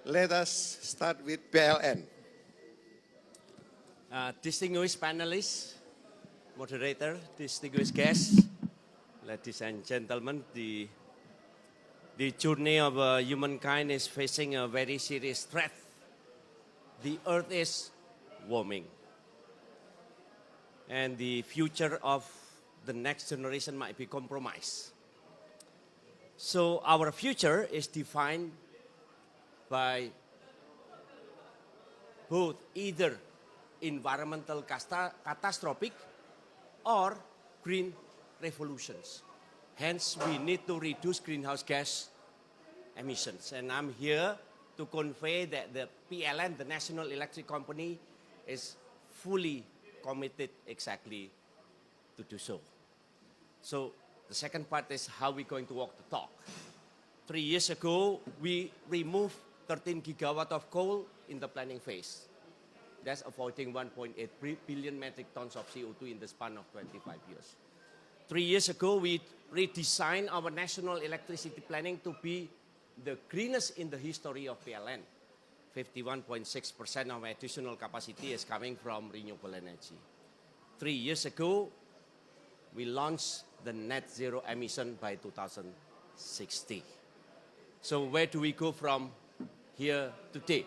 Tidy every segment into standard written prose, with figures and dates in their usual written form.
Let us start with PLN. Distinguished panelists, moderator, distinguished guests, ladies and gentlemen, the journey of humankind is facing a very serious threat. The earth is warming. And the future of the next generation might be compromised. So our future is defined by both either environmental catastrophic or green revolutions. Hence, we need to reduce greenhouse gas emissions. And I'm here to convey that the PLN, the National Electric Company, is fully committed exactly to do so. So the second part is how we're going to walk the talk. 3 years ago, we removed 13 gigawatt of coal in the planning phase. That's avoiding 1.8 billion metric tons of CO2 in the span of 25 years. 3 years ago, we redesigned our national electricity planning to be the greenest in the history of PLN. 51.6% of additional capacity is coming from renewable energy. 3 years ago, we launched the net zero emission by 2060. So where do we go from here today?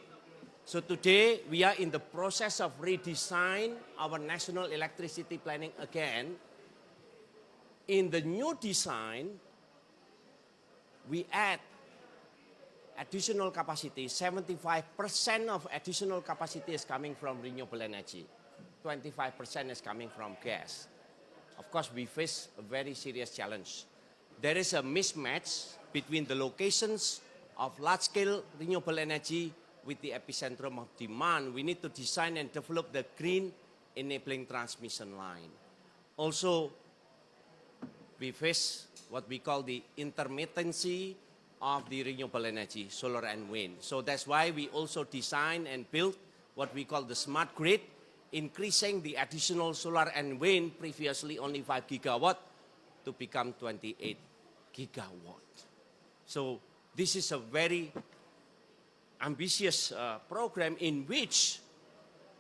So today we are in the process of redesign our national electricity planning again. In the new design, we add additional capacity. 75% of additional capacity is coming from renewable energy. 25% is coming from gas. Of course, we face a very serious challenge. There is a mismatch between the locations of large-scale renewable energy with the epicentrum of demand. We need to design and develop the green enabling transmission line. Also, we face what we call the intermittency of the renewable energy, solar and wind. So that's why we also design and build what we call the smart grid, increasing the additional solar and wind, previously only 5 gigawatt, to become 28 gigawatt. So this is a very ambitious program in which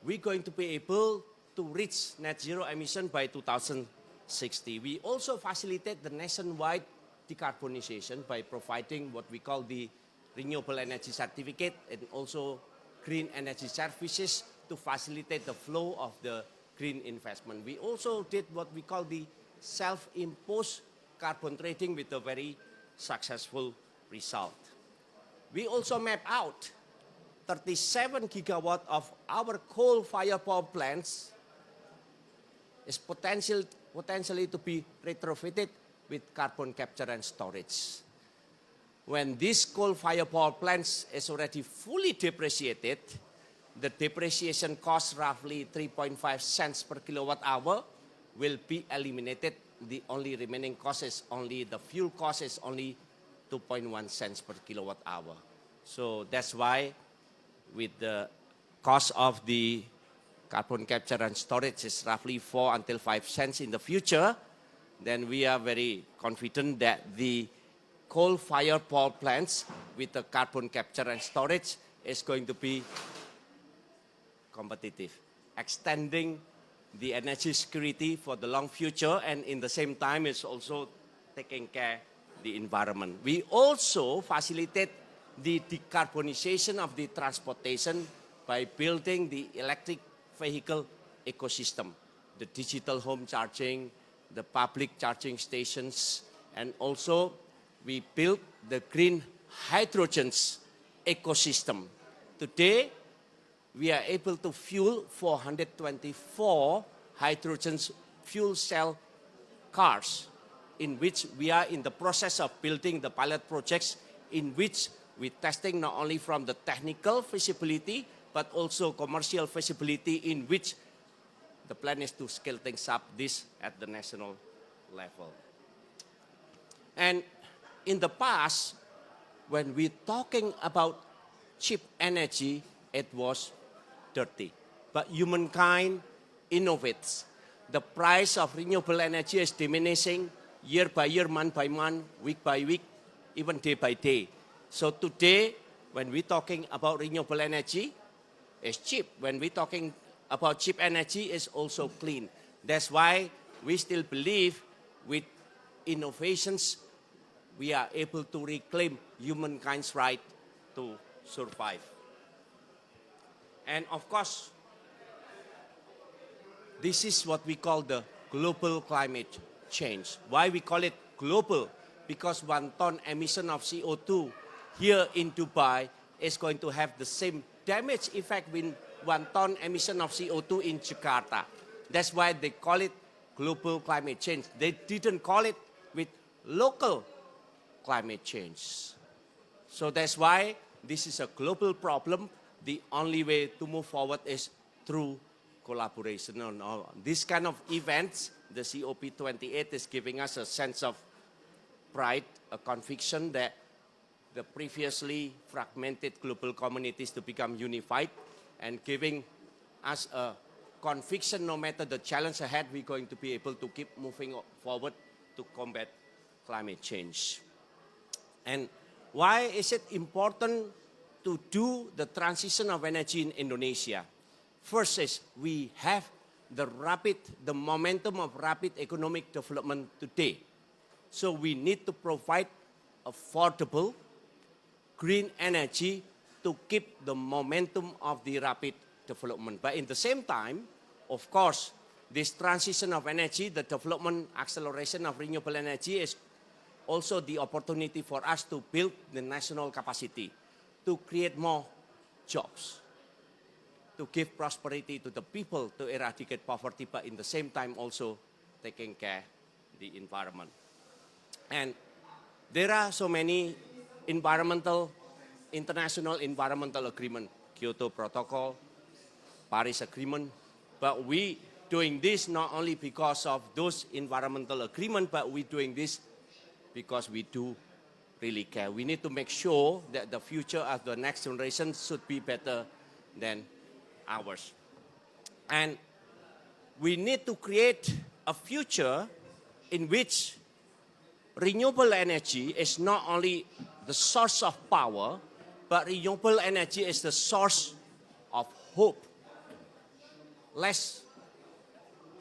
we're going to be able to reach net zero emission by 2060. We also facilitate the nationwide decarbonization by providing what we call the renewable energy certificate and also green energy services to facilitate the flow of the green investment. We also did what we call the self-imposed carbon trading with a very successful result. We also map out 37 gigawatt of our coal-fired power plants is potentially to be retrofitted with carbon capture and storage. When this coal-fired power plants is already fully depreciated, the depreciation cost roughly 3.5 cents per kilowatt hour will be eliminated. The only remaining cost is only, the fuel cost is only 2.1 cents per kilowatt hour. So that's why with the cost of the carbon capture and storage is roughly 4 until 5 cents in the future, then we are very confident that the coal-fired power plants with the carbon capture and storage is going to be competitive, extending the energy security for the long future, and in the same time is also taking care of the environment. We also facilitate the decarbonization of the transportation by building the electric vehicle ecosystem, the digital home charging, the public charging stations, and also we built the green hydrogens ecosystem. Today, we are able to fuel 424 hydrogen fuel cell cars, in which we are in the process of building the pilot projects, in which we're testing not only from the technical feasibility, but also commercial feasibility, in which the plan is to scale things up this at the national level. And in the past, when we're talking about cheap energy, it was dirty. But humankind innovates. The price of renewable energy is diminishing year by year, month by month, week by week, even day by day. So today, when we're talking about renewable energy, it's cheap. When we're talking about cheap energy, it's also clean. That's why we still believe with innovations, we are able to reclaim humankind's right to survive. And of course, this is what we call the global climate change. Why we call it global? Because 1 ton emission of CO2 here in Dubai is going to have the same damage effect with 1 ton emission of CO2 in Jakarta. That's why they call it global climate change. They didn't call it with local climate change. So that's why this is a global problem. The only way to move forward is through collaboration on all these kind of events. The COP28 is giving us a sense of pride, a conviction that the previously fragmented global communities to become unified, and giving us a conviction no matter the challenge ahead, we're going to be able to keep moving forward to combat climate change. And why is it important to do the transition of energy in Indonesia? First is we have the momentum of rapid economic development today. So we need to provide affordable green energy to keep the momentum of the rapid development. But in the same time, of course, this transition of energy, the development acceleration of renewable energy is also the opportunity for us to build the national capacity, to create more jobs, to give prosperity to the people, to eradicate poverty, but in the same time also taking care of the environment. And there are so many international environmental agreement, Kyoto Protocol, Paris Agreement, but we doing this not only because of those environmental agreement, but we doing this because we do really care. We need to make sure that the future of the next generation should be better than ours. And we need to create a future in which renewable energy is not only the source of power, but renewable energy is the source of hope. Let's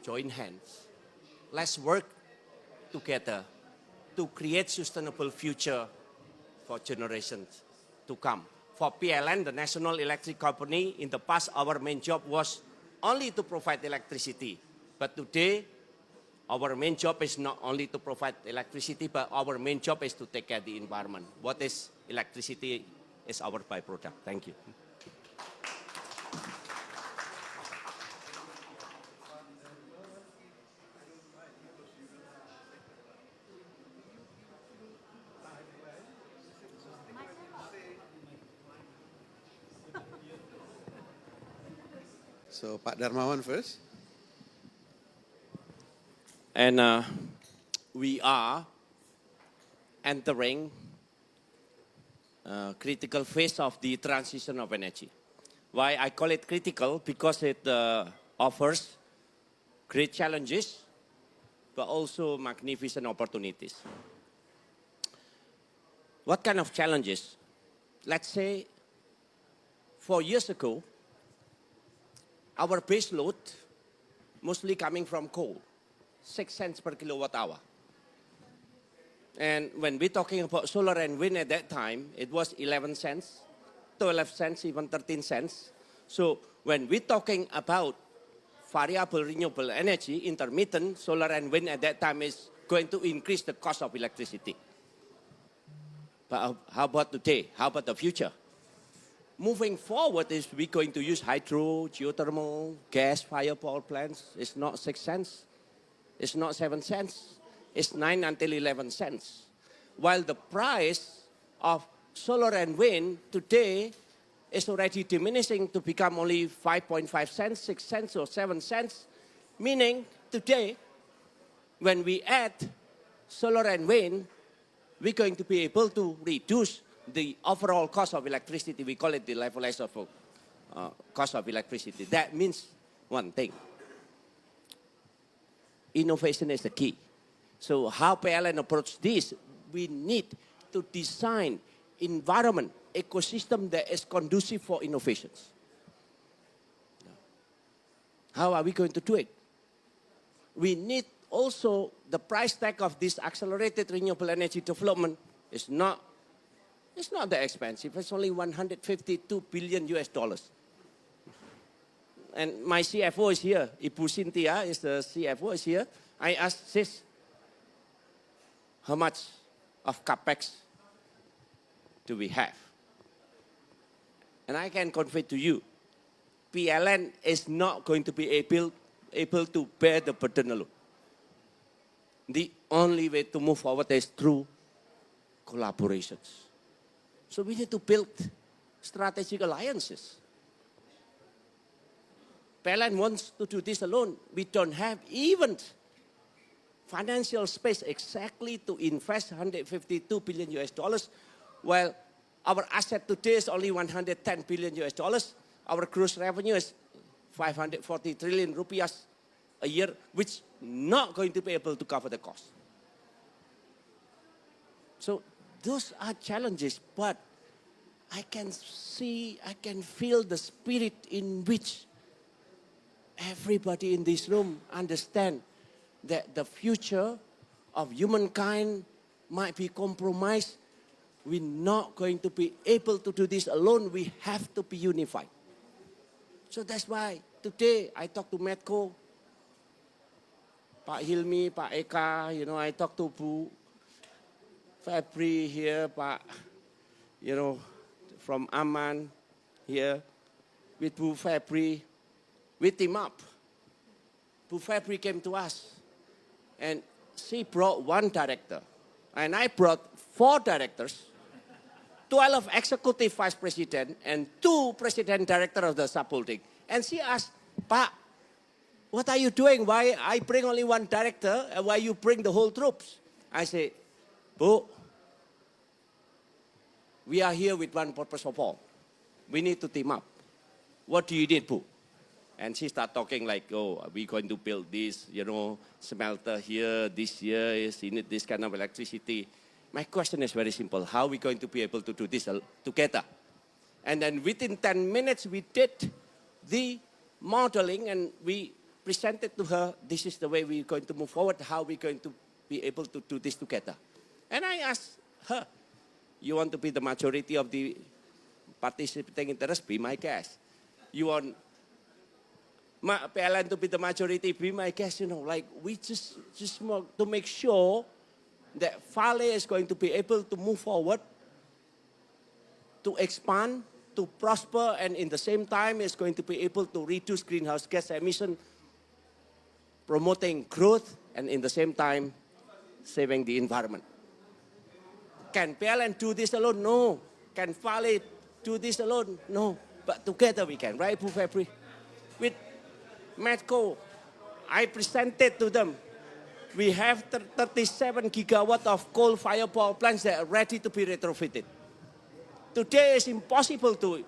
join hands. Let's work together to create sustainable future for generations to come. For PLN, the National Electric Company, in the past our main job was only to provide electricity. But today, our main job is not only to provide electricity, but our main job is to take care of the environment. What is electricity is our byproduct. Thank you. So Pak Darmawan first. And we are entering a critical phase of the transition of energy. Why I call it critical? Because it offers great challenges, but also magnificent opportunities. What kind of challenges? Let's say 4 years ago, our base load mostly coming from coal, 6 cents per kilowatt hour. And when we're talking about solar and wind at that time, it was 11 cents, 12 cents, even 13 cents. So when we're talking about variable renewable energy, intermittent, solar and wind at that time is going to increase the cost of electricity. But how about today? How about the future? Moving forward is we're going to use hydro, geothermal, gas-fired power plants. It's not 6 cents. It's not 7 cents. It's 9 until 11 cents. While the price of solar and wind today is already diminishing to become only 5.5 cents, 6 cents, or 7 cents. Meaning today, when we add solar and wind, we're going to be able to reduce the overall cost of electricity. We call it the levelized of cost of electricity. That means one thing. Innovation is the key. So how PLN approach this? We need to design environment ecosystem that is conducive for innovations. How are we going to do it? We need also the price tag of this accelerated renewable energy development is not that expensive. It's only 152 billion US dollars. And my CFO is here. Ibu Cynthia is the CFO is here. I asked sis, how much of capex do we have? And I can convey to you, PLN is not going to be able to bear the burden alone. The only way to move forward is through collaborations. So we need to build strategic alliances. PLN wants to do this alone. We don't have even financial space exactly to invest 152 billion US dollars, while our asset today is only 110 billion US dollars. Our gross revenue is 540 trillion rupiahs a year, which not going to be able to cover the cost. So those are challenges, but I can see, I can feel the spirit in which everybody in this room understand that the future of humankind might be compromised. We're not going to be able to do this alone. We have to be unified. So that's why today I talked to Medco, Pak Hilmi, Pak Eka, I talked to Bu Febri here, Pak, from Aman here, with Bu Febri, we team up. Bu Febri came to us, and she brought one director, and I brought 4 directors, 12 executive vice president, and 2 president director of the sub-holding. And she asked, Pak, what are you doing? Why I bring only 1 director, and why you bring the whole troops? I say, Bu, we are here with one purpose of all. We need to team up. What do you need, Bu? And she started talking like, oh, we're going to build this, smelter here, this year, you need this kind of electricity. My question is very simple. How are we going to be able to do this together? And then within 10 minutes, we did the modeling and we presented to her, this is the way we're going to move forward, how we're going to be able to do this together. And I asked her, you want to be the majority of the participating interest? Be my guest. You want PLN to be the majority? Be my guest. We just want to make sure that Vale is going to be able to move forward, to expand, to prosper, and in the same time is going to be able to reduce greenhouse gas emission, promoting growth, and in the same time, saving the environment. Can PLN do this alone? No. Can Vale do this alone? No. But together we can, right, Bu Febri? With Medco, I presented to them, we have 37 gigawatt of coal-fired power plants that are ready to be retrofitted. Today it's impossible to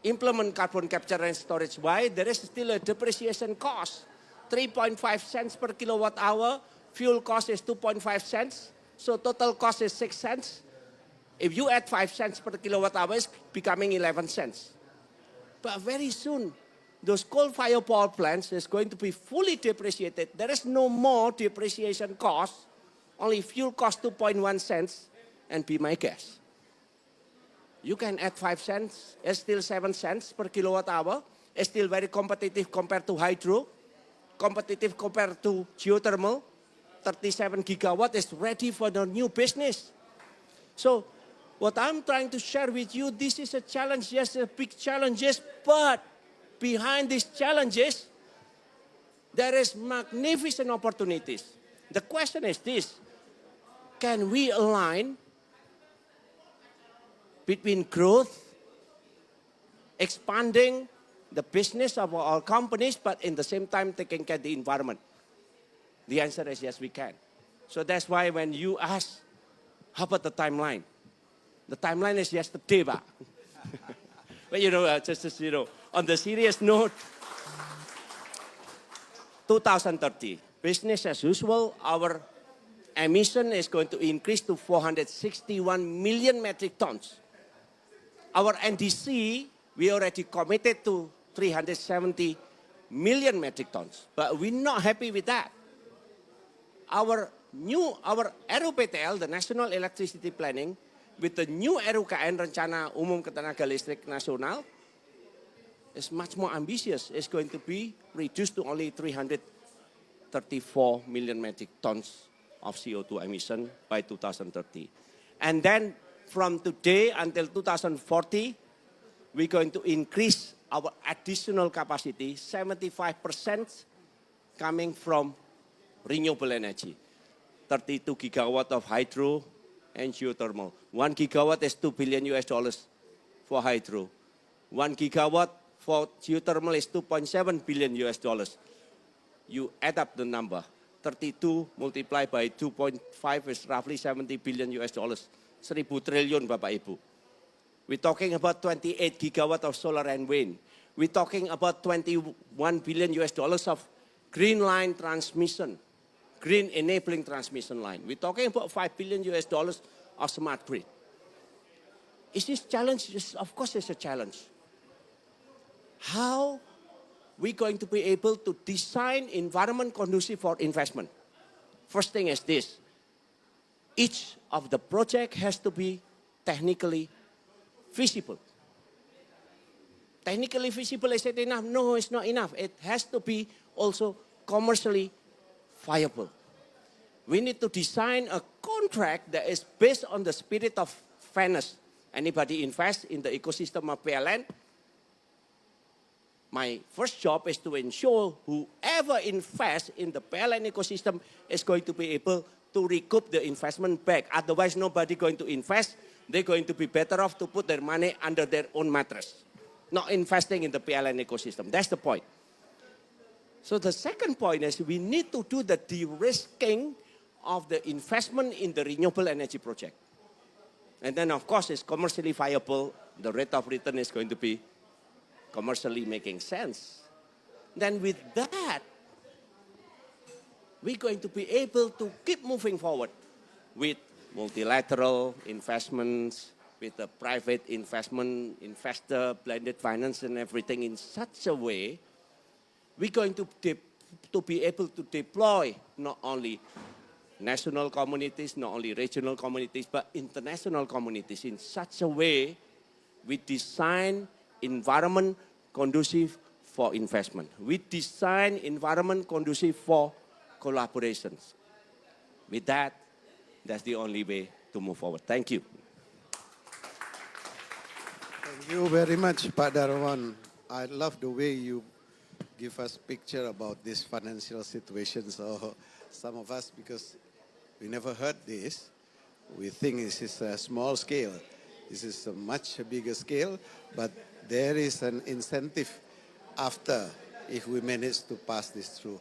implement carbon capture and storage. Why? There is still a depreciation cost. 3.5 cents per kilowatt hour. Fuel cost is 2.5 cents. So total cost is 6 cents. If you add 5 cents per kilowatt hour, it's becoming 11 cents. But very soon, those coal-fired power plants is going to be fully depreciated. There is no more depreciation cost. Only fuel cost 2.1 cents. And be my guest. You can add 5 cents, it's still 7 cents per kilowatt hour. It's still very competitive compared to hydro, competitive compared to geothermal. 37 gigawatt is ready for the new business. So what I'm trying to share with you, this is a challenge, yes, a big challenges, but behind these challenges, there is magnificent opportunities. The question is this, can we align between growth, expanding the business of our companies, but in the same time taking care of the environment? The answer is yes, we can. So that's why when you ask, how about the timeline? The timeline is yesterday, Pak. But just on the serious note, 2030, business as usual, our emission is going to increase to 461 million metric tons. Our NDC, we already committed to 370 million metric tons, but we're not happy with that. Our RUPTL, the National Electricity Planning, with the new RUKN, Rencana Umum Ketenaga Listrik Nasional, is much more ambitious. It's going to be reduced to only 334 million metric tons of CO2 emission by 2030. And then from today until 2040, we're going to increase our additional capacity, 75% coming from renewable energy. 32 gigawatt of hydro and geothermal. 1 gigawatt is $2 billion for hydro. 1 gigawatt for geothermal is $2.7 billion. You add up the number. 32 multiplied by 2.5 is roughly $70 billion. 1,000 triliun Bapak Ibu. We're talking about 28 gigawatt of solar and wind. We're talking about $21 billion of green line transmission, green enabling transmission line. We're talking about $5 billion of smart grid. Is this challenge? Yes, of course it's a challenge. How we going to be able to design environment conducive for investment? First thing is this. Each of the project has to be technically feasible. Technically feasible, is it enough? No, it's not enough. It has to be also commercially viable. We need to design a contract that is based on the spirit of fairness. Anybody invest in the ecosystem of PLN? My first job is to ensure whoever invests in the PLN ecosystem is going to be able to recoup the investment back. Otherwise, nobody going to invest. They're going to be better off to put their money under their own mattress, not investing in the PLN ecosystem. That's the point. So the second point is we need to do the de-risking of the investment in the renewable energy project. And then, of course, it's commercially viable. The rate of return is going to be commercially making sense. Then with that, we're going to be able to keep moving forward with multilateral investments, with the private investment, investor, blended finance and everything in such a way, we're going to be able to deploy not only national communities, not only regional communities, but international communities in such a way we design environment conducive for investment. We design environment conducive for collaborations. With that, that's the only way to move forward. Thank you. Thank you very much, Pak Darwan. I love the way you give us picture about this financial situation. So some of us, because we never heard this, we think this is a small scale. This is a much bigger scale, but there is an incentive after if we manage to pass this through.